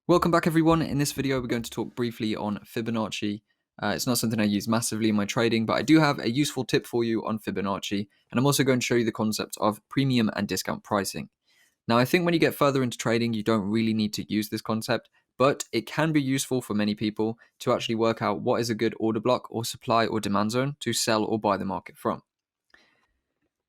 Welcome back everyone. In this video we're going to talk briefly on Fibonacci. It's not something I use massively in my trading, but I do have a useful tip for you on Fibonacci, and I'm also going to show you the concept of premium and discount pricing. Now I think when you get further into trading you don't really need to use this concept, but it can be useful for many people to actually work out what is a good order block or supply or demand zone to sell or buy the market from.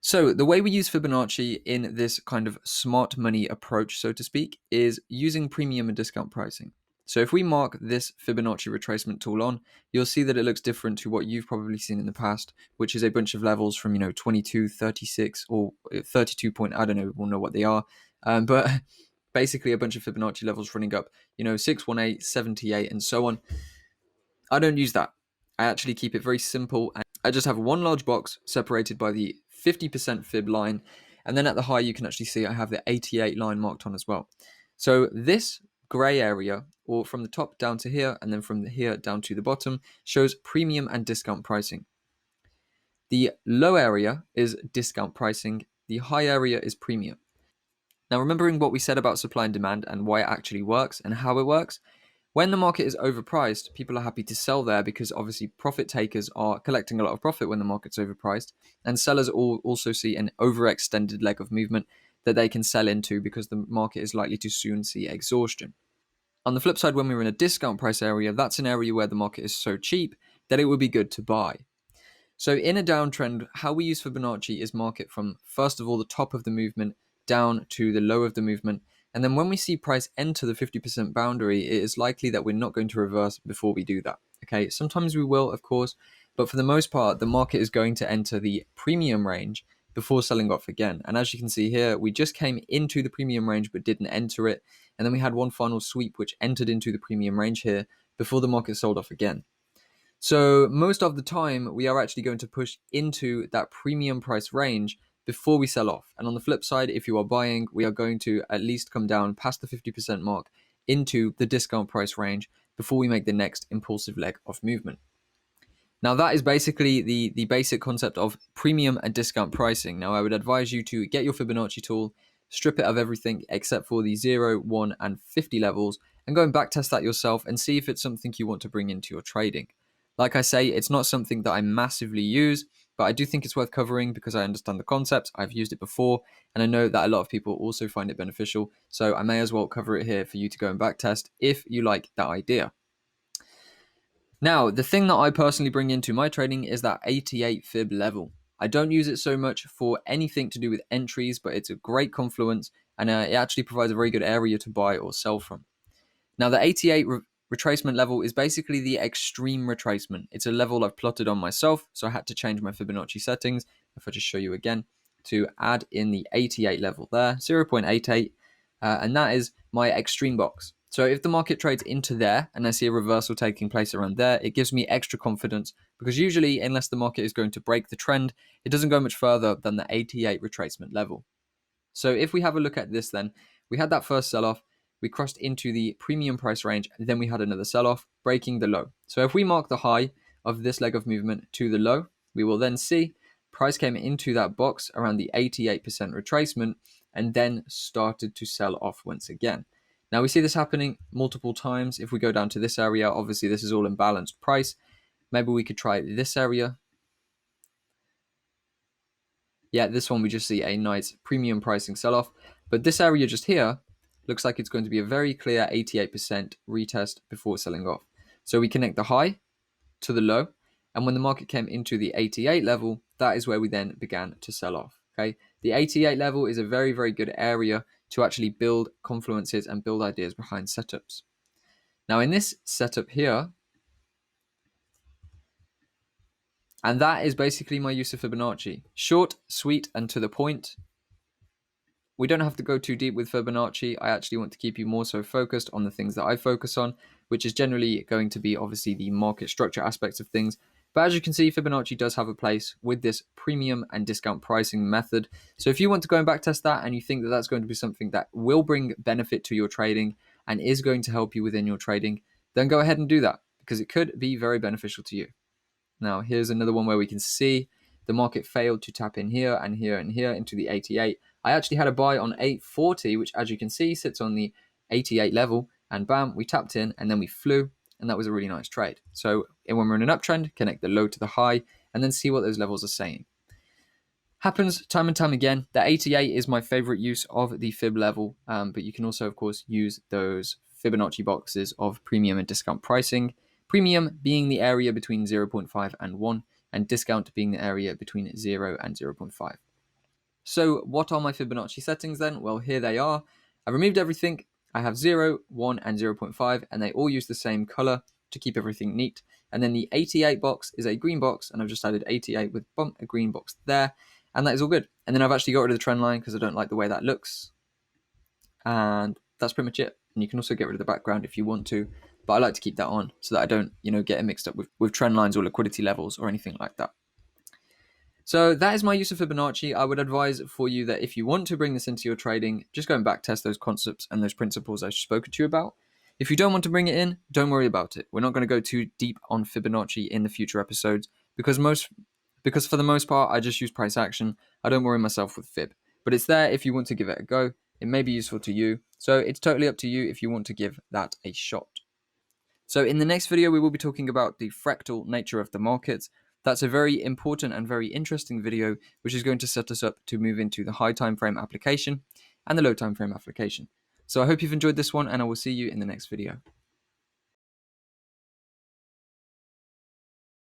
So the way we use Fibonacci in this kind of smart money approach, so to speak, is using premium and discount pricing. So if we mark this Fibonacci retracement tool on, you'll see that it looks different to what you've probably seen in the past, which is a bunch of levels from, 22, 36, or 32 point, I don't know, we'll know what they are. But basically a bunch of Fibonacci levels running up, 618, 78, and so on. I don't use that. I actually keep it very simple. And I just have one large box separated by the 50% fib line. And then at the high, you can actually see I have the 88 line marked on as well. So this gray area, or from the top down to here, and then from here down to the bottom, shows premium and discount pricing. The low area is discount pricing. The high area is premium. Now, remembering what we said about supply and demand and why it actually works and how it works, when the market is overpriced, people are happy to sell there because obviously profit takers are collecting a lot of profit when the market's overpriced, and sellers also see an overextended leg of movement that they can sell into because the market is likely to soon see exhaustion. On the flip side, when we're in a discount price area, that's an area where the market is so cheap that it would be good to buy. So in a downtrend, how we use Fibonacci is mark it from, first of all, the top of the movement down to the low of the movement. And then when we see price enter the 50% boundary, it is likely that we're not going to reverse before we do that. Okay, sometimes we will, of course, but for the most part, the market is going to enter the premium range before selling off again. And as you can see here, we just came into the premium range but didn't enter it. And then we had one final sweep which entered into the premium range here before the market sold off again. So most of the time, we are actually going to push into that premium price range before we sell off. And on the flip side, if you are buying, we are going to at least come down past the 50% mark into the discount price range before we make the next impulsive leg of movement. Now that is basically the basic concept of premium and discount pricing. Now I would advise you to get your Fibonacci tool, strip it of everything except for the 0, 1, and 50 levels, and go and backtest that yourself and see if it's something you want to bring into your trading. Like I say, it's not something that I massively use, but I do think it's worth covering because I understand the concept. I've used it before, and I know that a lot of people also find it beneficial. So I may as well cover it here for you to go and backtest if you like that idea. Now, the thing that I personally bring into my trading is that 88 fib level. I don't use it so much for anything to do with entries, but it's a great confluence, and it actually provides a very good area to buy or sell from. Now, the 88 retracement level is basically the extreme retracement. It's a level I've plotted on myself, so I had to change my Fibonacci settings. If I just show you again, to add in the 88 level there, 0.88, and that is my extreme box. So if the market trades into there and I see a reversal taking place around there, it gives me extra confidence because usually, unless the market is going to break the trend, it doesn't go much further than the 88 retracement level. So if we have a look at this then, we had that first sell-off, we crossed into the premium price range, and then we had another sell-off, breaking the low. So if we mark the high of this leg of movement to the low, we will then see price came into that box around the 88% retracement and then started to sell off once again. Now we see this happening multiple times. If we go down to this area, obviously this is all in balanced price. Maybe we could try this area. Yeah, this one we just see a nice premium pricing sell-off. But this area just here looks like it's going to be a very clear 88% retest before selling off. So we connect the high to the low. And when the market came into the 88 level, that is where we then began to sell off. Okay, the 88 level is a very, very good area to actually build confluences and build ideas behind setups. Now in this setup here, and that is basically my use of Fibonacci. Short, sweet, and to the point. We don't have to go too deep with Fibonacci. I actually want to keep you more so focused on the things that I focus on, which is generally going to be obviously the market structure aspects of things. But as you can see, Fibonacci does have a place with this premium and discount pricing method. So if you want to go and backtest that and you think that that's going to be something that will bring benefit to your trading and is going to help you within your trading, then go ahead and do that because it could be very beneficial to you. Now, here's another one where we can see the market failed to tap in here and here and here into the 88. I actually had a buy on 840, which as you can see sits on the 88 level, and bam, we tapped in and then we flew, and that was a really nice trade. So when we're in an uptrend, connect the low to the high and then see what those levels are saying. Happens time and time again. The 88 is my favorite use of the fib level, but you can also, of course, use those Fibonacci boxes of premium and discount pricing. Premium being the area between 0.5 and 1, and discount being the area between 0 and 0.5. So what are my Fibonacci settings then? Well, here they are. I've removed everything. I have 0, 1, and 0.5, and they all use the same color to keep everything neat. And then the 88 box is a green box, and I've just added 88 with a green box there, and that is all good. And then I've actually got rid of the trend line because I don't like the way that looks. And that's pretty much it. And you can also get rid of the background if you want to, but I like to keep that on so that I don't, get it mixed up with trend lines or liquidity levels or anything like that. So that is my use of Fibonacci. I would advise for you that if you want to bring this into your trading, just go and back test those concepts and those principles I've spoken to you about. If you don't want to bring it in, don't worry about it. We're not going to go too deep on Fibonacci in the future episodes because for the most part, I just use price action. I don't worry myself with Fib. But it's there if you want to give it a go. It may be useful to you. So it's totally up to you if you want to give that a shot. So in the next video, we will be talking about the fractal nature of the markets. That's a very important and very interesting video, which is going to set us up to move into the high time frame application and the low time frame application. So I hope you've enjoyed this one, and I will see you in the next video.